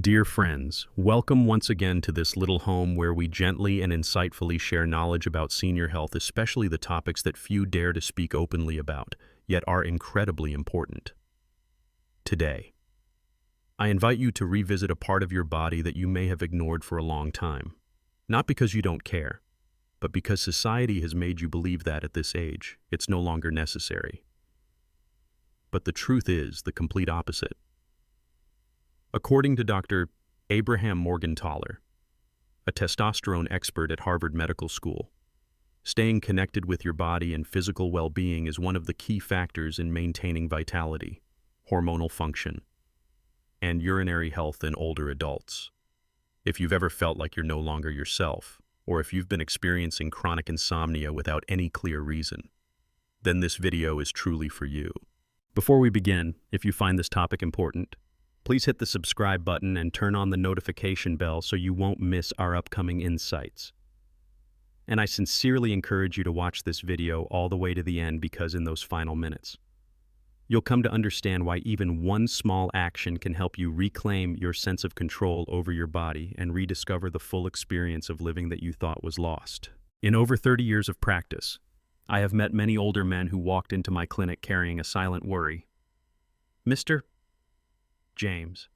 Dear friends, welcome once again to this little home where we gently and insightfully share knowledge about senior health, especially the topics that few dare to speak openly about, yet are incredibly important. Today, I invite you to revisit a part of your body that you may have ignored for a long time. Not because you don't care, but because society has made you believe that at this age, it's no longer necessary. But the truth is the complete opposite. According to Dr. Abraham Morgentaler, a testosterone expert at Harvard Medical School, staying connected with your body and physical well-being is one of the key factors in maintaining vitality, hormonal function, and urinary health in older adults. If you've ever felt like you're no longer yourself, or if you've been experiencing chronic insomnia without any clear reason, then this video is truly for you. Before we begin, if you find this topic important, please hit the subscribe button and turn on the notification bell so you won't miss our upcoming insights. And I sincerely encourage you to watch this video all the way to the end, because in those final minutes, you'll come to understand why even one small action can help you reclaim your sense of control over your body and rediscover the full experience of living that you thought was lost. In over 30 years of practice, I have met many older men who walked into my clinic carrying a silent worry. Mr. James,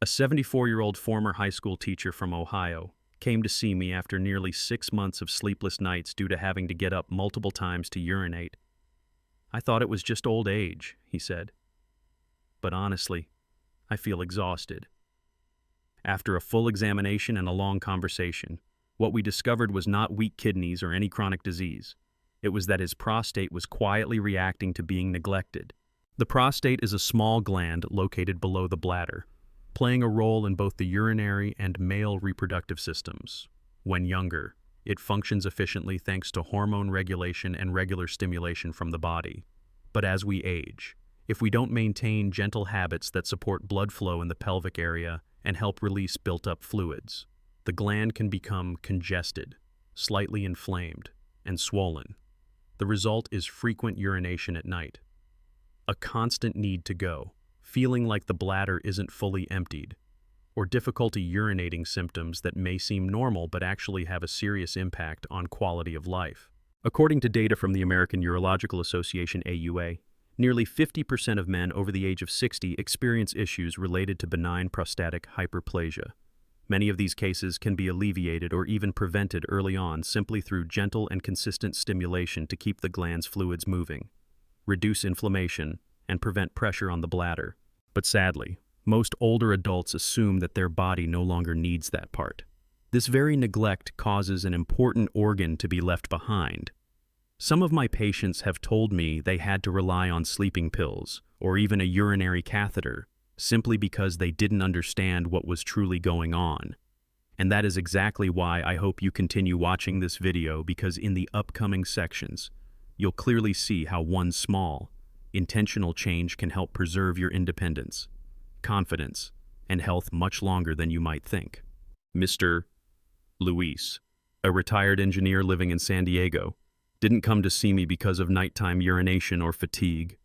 a 74-year-old former high school teacher from Ohio, came to see me after nearly 6 months of sleepless nights due to having to get up multiple times to urinate. I thought it was just old age, he said. But honestly, I feel exhausted. After a full examination and a long conversation, what we discovered was not weak kidneys or any chronic disease. It was that his prostate was quietly reacting to being neglected. The prostate is a small gland located below the bladder, playing a role in both the urinary and male reproductive systems. When younger, it functions efficiently thanks to hormone regulation and regular stimulation from the body. But as we age, if we don't maintain gentle habits that support blood flow in the pelvic area and help release built-up fluids, the gland can become congested, slightly inflamed, and swollen. The result is frequent urination at night, a constant need to go, feeling like the bladder isn't fully emptied, or difficulty urinating symptoms that may seem normal but actually have a serious impact on quality of life. According to data from the American Urological Association AUA, nearly 50% of men over the age of 60 experience issues related to benign prostatic hyperplasia. Many of these cases can be alleviated or even prevented early on simply through gentle and consistent stimulation to keep the gland's fluids moving, reduce inflammation, and prevent pressure on the bladder. But sadly, most older adults assume that their body no longer needs that part. This very neglect causes an important organ to be left behind. Some of my patients have told me they had to rely on sleeping pills or even a urinary catheter simply because they didn't understand what was truly going on. And that is exactly why I hope you continue watching this video, because in the upcoming sections, you'll clearly see how one small, intentional change can help preserve your independence, confidence, and health much longer than you might think. Mr. Luis, a retired engineer living in San Diego, didn't come to see me because of nighttime urination or fatigue.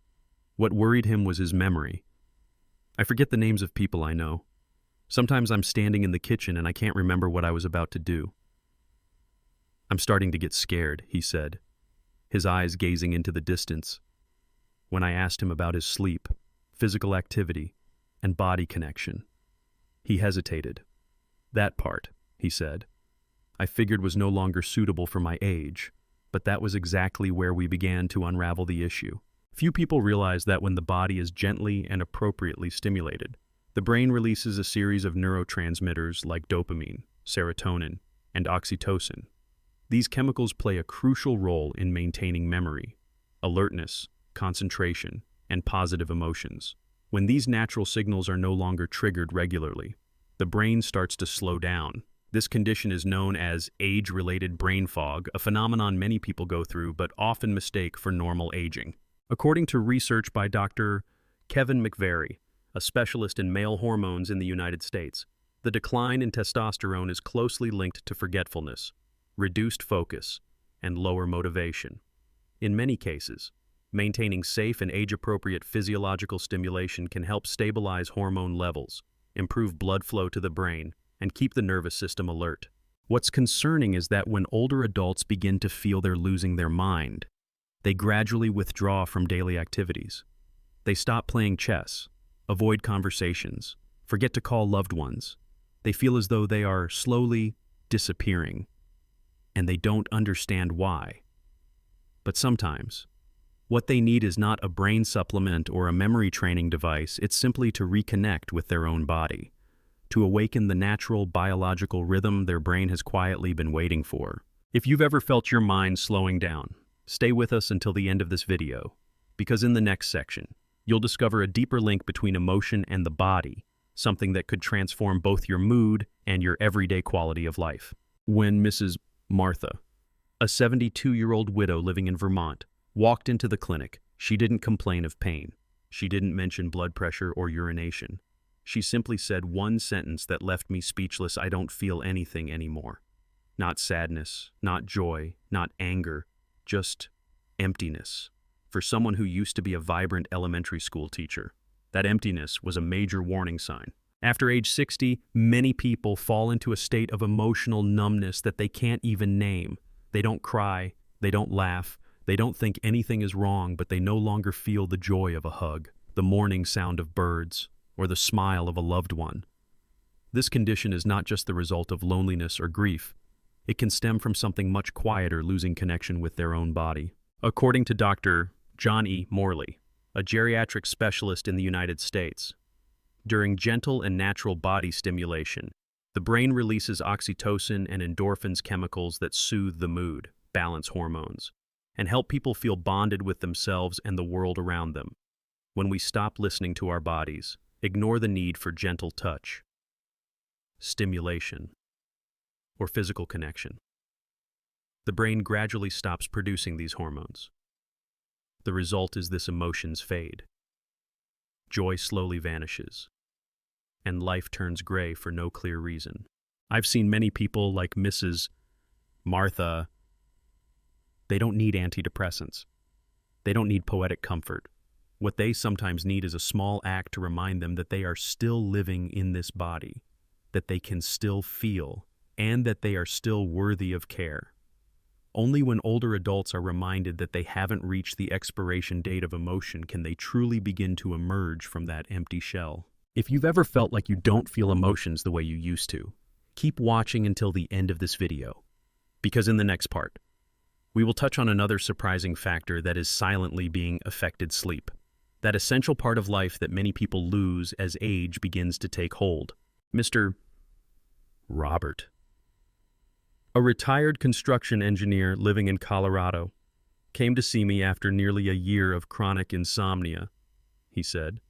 What worried him was his memory. I forget the names of people I know. Sometimes I'm standing in the kitchen and I can't remember what I was about to do. I'm starting to get scared, he said, his eyes gazing into the distance. When I asked him about his sleep, physical activity, and body connection, he hesitated. That part, he said, I figured was no longer suitable for my age, but that was exactly where we began to unravel the issue. Few people realize that when the body is gently and appropriately stimulated, the brain releases a series of neurotransmitters like dopamine, serotonin, and oxytocin. These chemicals play a crucial role in maintaining memory, alertness, concentration, and positive emotions. When these natural signals are no longer triggered regularly, the brain starts to slow down. This condition is known as age-related brain fog, a phenomenon many people go through but often mistake for normal aging. According to research by Dr. Kevin McVary, a specialist in male hormones in the United States, the decline in testosterone is closely linked to forgetfulness, reduced focus, and lower motivation. In many cases, maintaining safe and age-appropriate physiological stimulation can help stabilize hormone levels, improve blood flow to the brain, and keep the nervous system alert. What's concerning is that when older adults begin to feel they're losing their mind, they gradually withdraw from daily activities. They stop playing chess, avoid conversations, forget to call loved ones. They feel as though they are slowly disappearing, and they don't understand why. But sometimes, what they need is not a brain supplement or a memory training device, it's simply to reconnect with their own body, to awaken the natural biological rhythm their brain has quietly been waiting for. If you've ever felt your mind slowing down, stay with us until the end of this video, because in the next section, you'll discover a deeper link between emotion and the body, something that could transform both your mood and your everyday quality of life. When Mrs. Martha, a 72-year-old widow living in Vermont, walked into the clinic, she didn't complain of pain. She didn't mention blood pressure or urination. She simply said one sentence that left me speechless: "I don't feel anything anymore." Not sadness, not joy, not anger, just emptiness. For someone who used to be a vibrant elementary school teacher, that emptiness was a major warning sign. After age 60, many people fall into a state of emotional numbness that they can't even name. They don't cry, they don't laugh, they don't think anything is wrong, but they no longer feel the joy of a hug, the morning sound of birds, or the smile of a loved one. This condition is not just the result of loneliness or grief. It can stem from something much quieter: losing connection with their own body. According to Dr. John E. Morley, a geriatric specialist in the United States, during gentle and natural body stimulation, the brain releases oxytocin and endorphins, chemicals that soothe the mood, balance hormones, and help people feel bonded with themselves and the world around them. When we stop listening to our bodies, ignore the need for gentle touch, stimulation, or physical connection, the brain gradually stops producing these hormones. The result is this: emotions fade, joy slowly vanishes, and life turns gray for no clear reason. I've seen many people like Mrs. Martha. They don't need antidepressants. They don't need poetic comfort. What they sometimes need is a small act to remind them that they are still living in this body, that they can still feel, and that they are still worthy of care. Only when older adults are reminded that they haven't reached the expiration date of emotion can they truly begin to emerge from that empty shell. If you've ever felt like you don't feel emotions the way you used to, keep watching until the end of this video, because in the next part, we will touch on another surprising factor that is silently being affected: sleep. That essential part of life that many people lose as age begins to take hold. Mr. Robert, a retired construction engineer living in Colorado, came to see me after nearly a year of chronic insomnia. He said,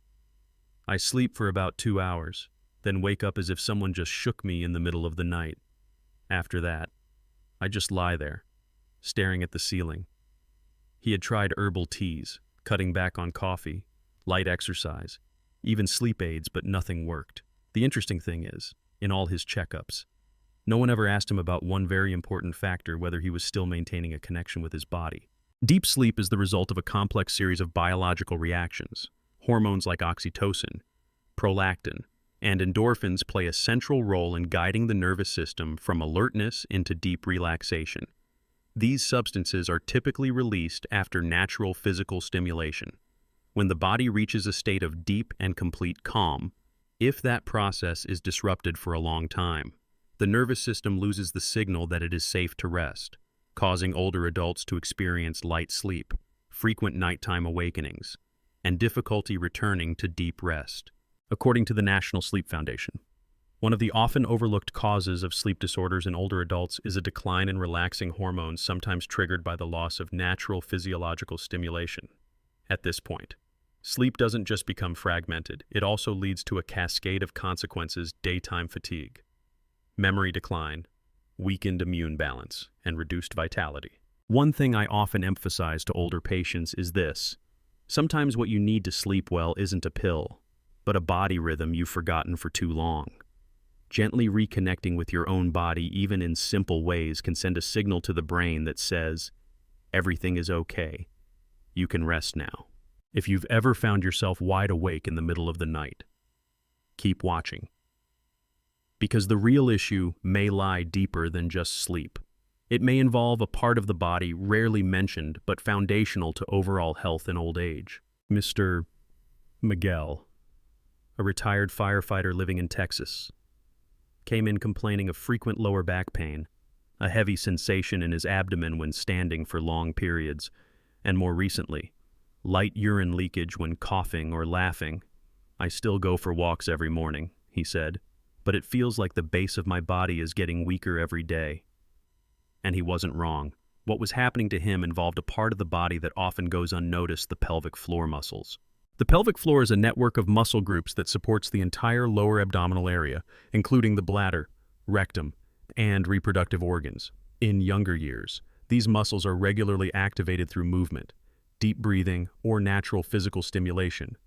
"I sleep for about 2 hours, then wake up as if someone just shook me in the middle of the night. After that, I just lie there, staring at the ceiling." He had tried herbal teas, cutting back on coffee, light exercise, even sleep aids, but nothing worked. The interesting thing is, in all his checkups, no one ever asked him about one very important factor: whether he was still maintaining a connection with his body. Deep sleep is the result of a complex series of biological reactions. Hormones like oxytocin, prolactin, and endorphins play a central role in guiding the nervous system from alertness into deep relaxation. These substances are typically released after natural physical stimulation, when the body reaches a state of deep and complete calm. If that process is disrupted for a long time, the nervous system loses the signal that it is safe to rest, causing older adults to experience light sleep, frequent nighttime awakenings, and difficulty returning to deep rest. According to the National Sleep Foundation, one of the often overlooked causes of sleep disorders in older adults is a decline in relaxing hormones, sometimes triggered by the loss of natural physiological stimulation. At this point, sleep doesn't just become fragmented, it also leads to a cascade of consequences: daytime fatigue, memory decline, weakened immune balance, and reduced vitality. One thing I often emphasize to older patients is this: sometimes what you need to sleep well isn't a pill, but a body rhythm you've forgotten for too long. Gently reconnecting with your own body, even in simple ways, can send a signal to the brain that says, everything is okay. You can rest now. If you've ever found yourself wide awake in the middle of the night, keep watching, because the real issue may lie deeper than just sleep. It may involve a part of the body rarely mentioned but foundational to overall health in old age. Mr. Miguel, a retired firefighter living in Texas, came in complaining of frequent lower back pain, a heavy sensation in his abdomen when standing for long periods, and more recently, light urine leakage when coughing or laughing. "I still go for walks every morning," he said, "but it feels like the base of my body is getting weaker every day." And he wasn't wrong. What was happening to him involved a part of the body that often goes unnoticed: the pelvic floor muscles. The pelvic floor is a network of muscle groups that supports the entire lower abdominal area, including the bladder, rectum, and reproductive organs. In younger years, these muscles are regularly activated through movement, deep breathing, or natural physical stimulation.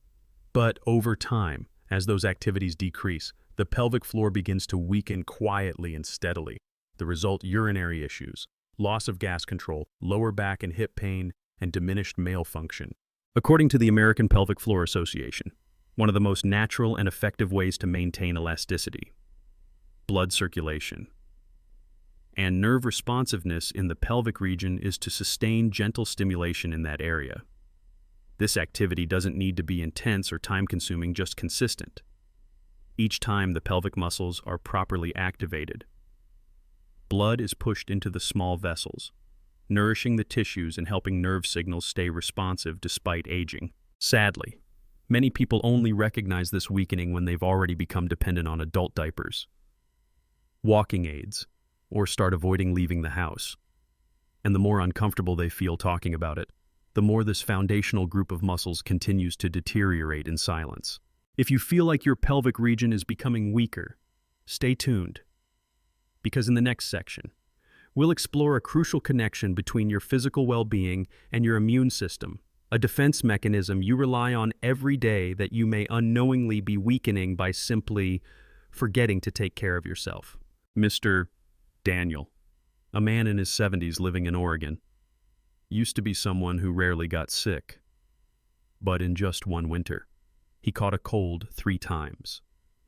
But over time, as those activities decrease, the pelvic floor begins to weaken quietly and steadily. The result: urinary issues, loss of gas control, lower back and hip pain, and diminished male function. According to the American Pelvic Floor Association, one of the most natural and effective ways to maintain elasticity, blood circulation, and nerve responsiveness in the pelvic region is to sustain gentle stimulation in that area. This activity doesn't need to be intense or time-consuming, just consistent. Each time the pelvic muscles are properly activated, blood is pushed into the small vessels, nourishing the tissues and helping nerve signals stay responsive despite aging. Sadly, many people only recognize this weakening when they've already become dependent on adult diapers, walking aids, or start avoiding leaving the house. And the more uncomfortable they feel talking about it, the more this foundational group of muscles continues to deteriorate in silence. If you feel like your pelvic region is becoming weaker, stay tuned, because in the next section, we'll explore a crucial connection between your physical well-being and your immune system, a defense mechanism you rely on every day that you may unknowingly be weakening by simply forgetting to take care of yourself. Mr. Daniel, a man in his 70s living in Oregon, used to be someone who rarely got sick. But in just one winter, he caught a cold 3 times,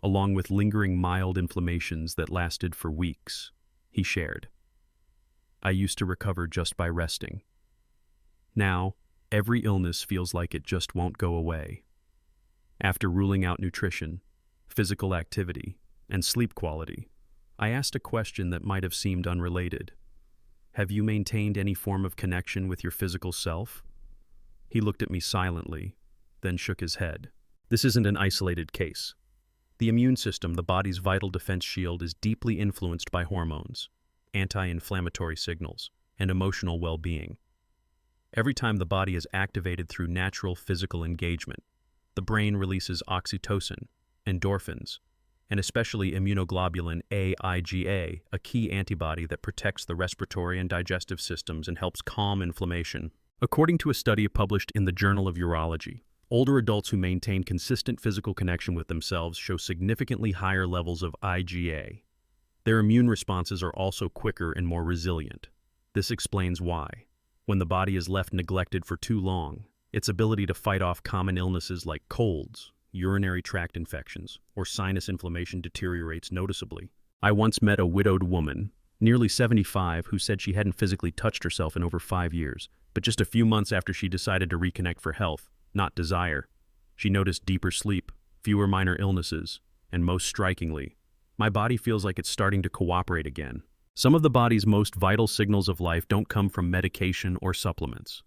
along with lingering mild inflammations that lasted for weeks. He shared, "I used to recover just by resting. Now, every illness feels like it just won't go away." After ruling out nutrition, physical activity, and sleep quality, I asked a question that might have seemed unrelated. "Have you maintained any form of connection with your physical self?" He looked at me silently, then shook his head. This isn't an isolated case. The immune system, the body's vital defense shield, is deeply influenced by hormones, anti-inflammatory signals, and emotional well-being. Every time the body is activated through natural physical engagement, the brain releases oxytocin, endorphins, and especially immunoglobulin A, IgA, a key antibody that protects the respiratory and digestive systems and helps calm inflammation. According to a study published in the Journal of Urology, older adults who maintain consistent physical connection with themselves show significantly higher levels of IgA. Their immune responses are also quicker and more resilient. This explains why, when the body is left neglected for too long, its ability to fight off common illnesses like colds, urinary tract infections, or sinus inflammation deteriorates noticeably. I once met a widowed woman, nearly 75, who said she hadn't physically touched herself in over 5 years, but just a few months after she decided to reconnect for health, not desire, she noticed deeper sleep, fewer minor illnesses, and most strikingly, "My body feels like it's starting to cooperate again." Some of the body's most vital signals of life don't come from medication or supplements.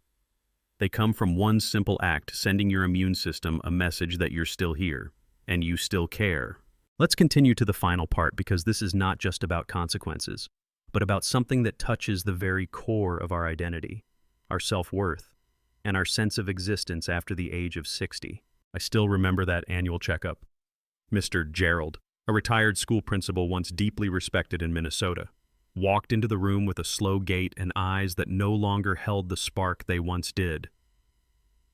They come from one simple act: sending your immune system a message that you're still here, and you still care. Let's continue to the final part, because this is not just about consequences, but about something that touches the very core of our identity, our self-worth, and our sense of existence after the age of 60. I still remember that annual checkup. Mr. Gerald, a retired school principal once deeply respected in Minnesota, walked into the room with a slow gait and eyes that no longer held the spark they once did.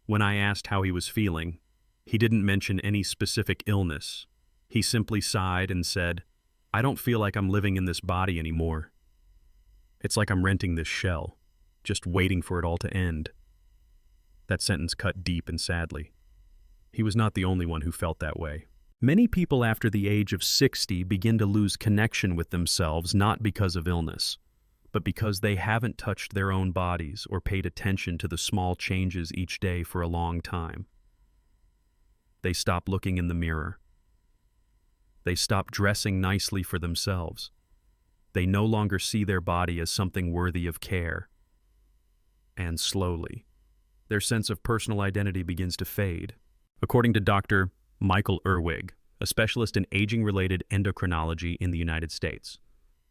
When I asked how he was feeling, he didn't mention any specific illness. He simply sighed and said, "I don't feel like I'm living in this body anymore. It's like I'm renting this shell, just waiting for it all to end." That sentence cut deep and sadly. He was not the only one who felt that way. Many people after the age of 60 begin to lose connection with themselves not because of illness, but because they haven't touched their own bodies or paid attention to the small changes each day for a long time. They stop looking in the mirror. They stop dressing nicely for themselves. They no longer see their body as something worthy of care. And slowly, their sense of personal identity begins to fade. According to Dr. Michael Irwig, a specialist in aging-related endocrinology in the United States,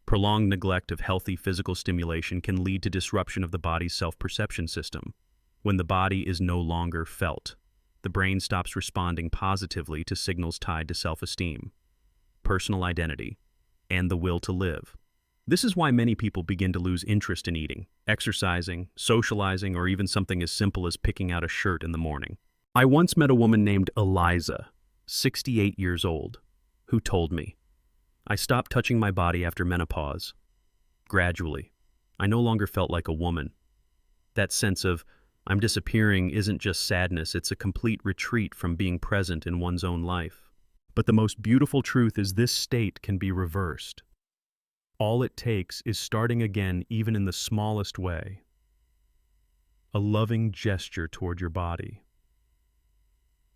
prolonged neglect of healthy physical stimulation can lead to disruption of the body's self-perception system. When the body is no longer felt, the brain stops responding positively to signals tied to self-esteem, personal identity, and the will to live. This is why many people begin to lose interest in eating, exercising, socializing, or even something as simple as picking out a shirt in the morning. I once met a woman named Eliza, 68 years old, who told me, "I stopped touching my body after menopause. Gradually, I no longer felt like a woman. That sense of I'm disappearing isn't just sadness, it's a complete retreat from being present in one's own life." But the most beautiful truth is this state can be reversed. All it takes is starting again even in the smallest way. A loving gesture toward your body.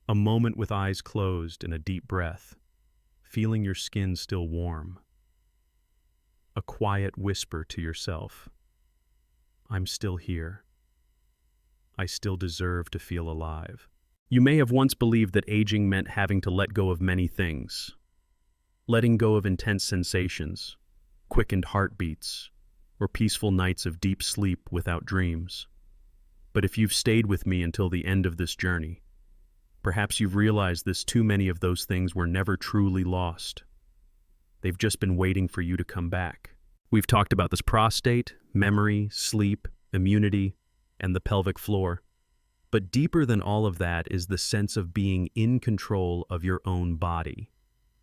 A moment with eyes closed and a deep breath, feeling your skin still warm. A quiet whisper to yourself, "I'm still here. I still deserve to feel alive." You may have once believed that aging meant having to let go of many things. Letting go of intense sensations, quickened heartbeats, or peaceful nights of deep sleep without dreams. But if you've stayed with me until the end of this journey, perhaps you've realized this too many of those things were never truly lost. They've just been waiting for you to come back. We've talked about this prostate, memory, sleep, immunity, and the pelvic floor. But deeper than all of that is the sense of being in control of your own body.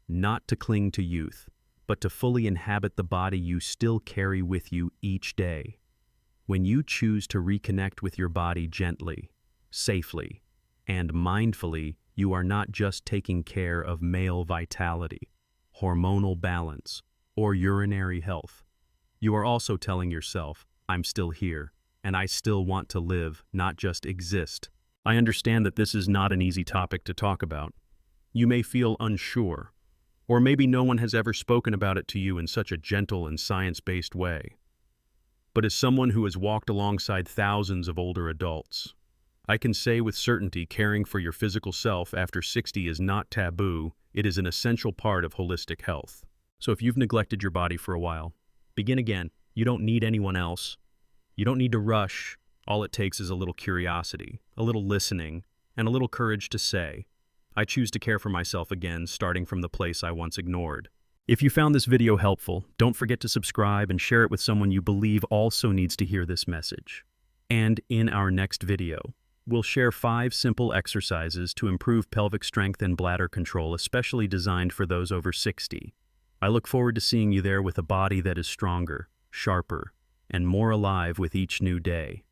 Not to cling to youth, but to fully inhabit the body you still carry with you each day. When you choose to reconnect with your body gently, safely, and mindfully, you are not just taking care of male vitality, hormonal balance, or urinary health. You are also telling yourself, "I'm still here, and I still want to live, not just exist." I understand that this is not an easy topic to talk about. You may feel unsure, or maybe no one has ever spoken about it to you in such a gentle and science-based way. But as someone who has walked alongside thousands of older adults, I can say with certainty caring for your physical self after 60 is not taboo, it is an essential part of holistic health. So if you've neglected your body for a while, begin again. You don't need anyone else. You don't need to rush. All it takes is a little curiosity, a little listening, and a little courage to say, "I choose to care for myself again, starting from the place I once ignored." If you found this video helpful, don't forget to subscribe and share it with someone you believe also needs to hear this message. And in our next video, we'll share 5 simple exercises to improve pelvic strength and bladder control, especially designed for those over 60. I look forward to seeing you there with a body that is stronger, sharper, and more alive with each new day.